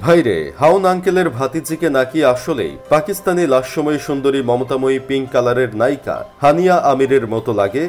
ভাইরে, হাউন আঙ্কেলের ভাতিজিকে নাকি আসলেই পাকিস্তানি লাস্যময়ী সুন্দরী মমতাময়ী পিঙ্ক কালারের নায়িকা হানিয়া আমিরের মতো লাগে।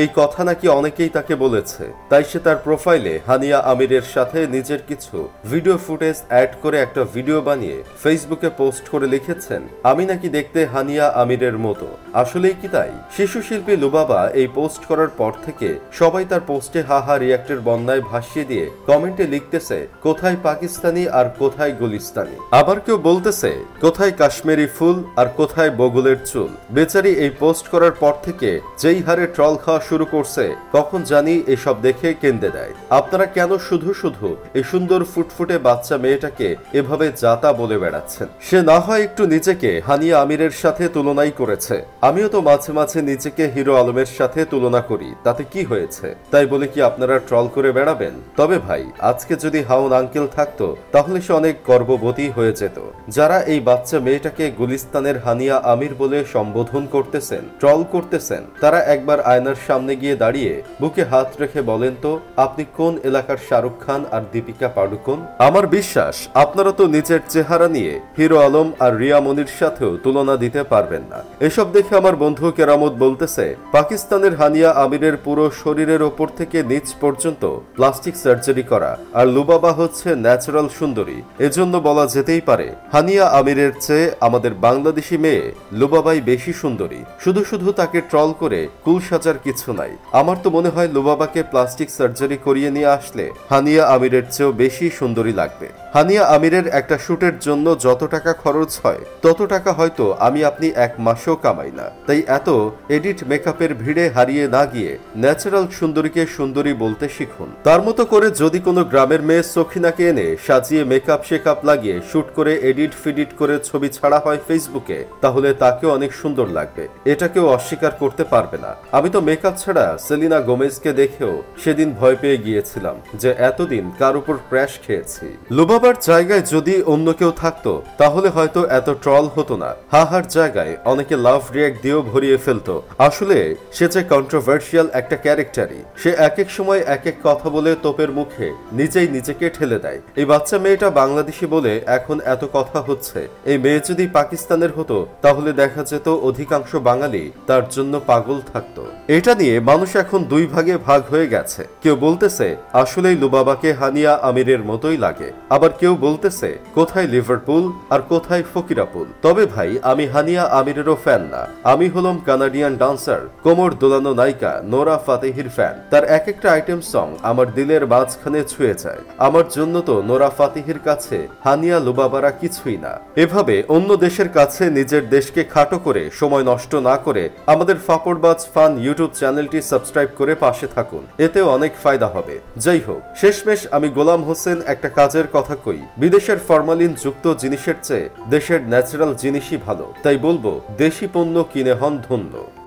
এই কথা নাকি অনেকেই তাকে বলেছে, তাই সে তার প্রোফাইলে হানিয়া আমিরের সাথে নিজের কিছু ভিডিও ফুটেজ অ্যাড করে একটা ভিডিও বানিয়ে ফেসবুকে পোস্ট করে লিখেছেন, আমি নাকি দেখতে হানিয়া আমিরের মতো। আসলেই কি তাই? শিশু শিল্পী লুবাবা এই পোস্ট করার পর থেকে সবাই তার পোস্টে হাহা রিয়াক্টের বন্যায় ভাসিয়ে দিয়ে কমেন্টে লিখতেছে কোথায় পাকিস্তানি আর কোথায় গুলিস্তানি। আবার কেউ বলতেছে কোথায় কাশ্মীরি ফুল আর কোথায় বগুলের চুল। বেচারি এই পোস্ট করার পর থেকে যেই হারে ট্রল খাওয়া শুরু করছে, কখন জানি এসব দেখে কেঁদে দেয়। আপনারা কেন শুধু শুধু এই সুন্দর ফুটফুটে বাচ্চা মেয়েটাকে এভাবে জাতা বলে বেড়াচ্ছেন? সে না হয় একটু নিজেকে হানিয়া আমিরের সাথে তুলনাই করেছে, আমিও তো মাঝে মাঝে নিজেকে হিরো আলমের সাথে তুলনা করি, তাতে কি হয়েছে? তাই বলে কি আপনারা ট্রল করে বেড়াবেন? তবে ভাই, আজকে যদি হাউন আঙ্কেল থাকতো তাহলে সে অনেক গর্ববতী হয়ে যেত। যারা এই বাচ্চা মেয়েটাকে গুলিস্তানের হানিয়া আমির বলে সম্বোধন করতেছেন, ট্রল করতেছেন, তারা একবার আয়নার সামনে গিয়ে দাঁড়িয়ে বুকে হাত রেখে বলেন তো, আপনি কোন এলাকার শাহরুখ খান আর দীপিকা পাডুকোন? আমার বিশ্বাস আপনারা তো নিজের চেহারা নিয়ে হিরো আলম আর রিয়া মনির সাথেও তুলনা দিতে পারবেন না। এসব দেখে আমার বন্ধু কেরামত বলতেছে, পাকিস্তানের হানিয়া আমিরের পুরো শরীরের ওপর থেকে নিচ পর্যন্ত প্লাস্টিক সার্জারি করা, আর লুবাবা হচ্ছে ন্যাচারাল সুন্দরী। এজন্য বলা যেতেই পারে হানিয়া আমিরের চেয়ে আমাদের বাংলাদেশি মেয়ে লুবাবাই বেশি সুন্দরী। শুধু শুধু তাকে ট্রল করে কুল সাজার কিছু নাই। আমার তো মনে হয় লুবাবাকে প্লাস্টিক সার্জারি করিয়ে নিয়ে আসলে হানিয়া আমিরের চেয়েও বেশি সুন্দরী লাগবে। হানিয়া আমিরের একটা শুটের জন্য যত টাকা খরচ হয়, তত টাকা হয়তো আমি আপনি এক মাসেও কামাই না। তাই এত এডিট মেকআপের ভিড়ে হারিয়ে না গিয়ে ন্যাচারাল সুন্দরীকে সুন্দরী বলতে শিখুন। তার মতো করে যদি কোনো গ্রামের মেয়ে সখিনাকে এনে সাজিয়ে মেকআপ শেকআপ লাগিয়ে শুট করে এডিট ফিডিট করে ছবি ছাড়া হয় ফেসবুকে, তাহলে তাকেও অনেক সুন্দর লাগবে, এটা কেউ অস্বীকার করতে পারবে না। আমি তো মেকআপ ছাড়া সেলিনা গোমেজকে দেখেও সেদিন ভয় পেয়ে গিয়েছিলাম যে এতদিন কার উপর ক্র্যাশ খেয়েছি। লুবাবার জায়গায় যদি অন্য কেউ থাকতো তাহলে হয়তো এত ট্রল হতো না। হাহার জায়গায় অনেকে লাভ রিয়াক্ট দিয়েও ভরিয়ে ফেলতো। আসলে সে যে কন্ট্রোভার্সিয়াল একটা ক্যারেক্টারই, সে এক এক সময় এক এক কথা বলে তোপের মুখে নিজেই নিজেকে ঠেলে দেয়। এই বাচ্চা মেয়েটা বাংলাদেশি বলে এখন এত কথা হচ্ছে। এই মেয়ে যদি পাকিস্তানের হতো তাহলে দেখা যেত অধিকাংশ বাঙালি তার জন্য পাগল থাকতো। এটা নিয়ে মানুষ এখন দুই ভাগে ভাগ হয়ে গেছে। কেউ বলতেছে আসলেই লুবাবাকে হানিয়া আমিরের মতোই লাগে, আবার কেউ বলতেছে কোথায় লিভারপুল আর কোথায় ফকিরাপুল। তবে ভাই, আমি হানিয়া আমিরেরও ফ্যান না। আমি হলাম কানাডিয়ান ডান্সার, কোমর দোলানো নায়িকা নোরা ফাতেহির ফ্যান। তার এক একটা আইটেম সং আমার দিলের মাঝখানে ছুঁয়ে যায়। আমার জন্য তো নোরা ফাতেহির কাছে হানিয়া লুবাবারা কিছুই না। এভাবে অন্য দেশের কাছে নিজের দেশকে খাটো করে সময় নষ্ট না করে আমাদের ফাপড়বাজ ফান ইউটিউব চ্যানেলটি সাবস্ক্রাইব করে পাশে থাকুন, এতেও অনেক ফায়দা হবে। যাই হোক, শেষমেশ আমি গোলাম হোসেন একটা কাজের কথা কই, বিদেশের ফরমালিন যুক্ত জিনিসের চেয়ে দেশের ন্যাচারাল জিনিসই ভালো। তাই বলবো, দেশি পণ্য কিনে হন ধন্য।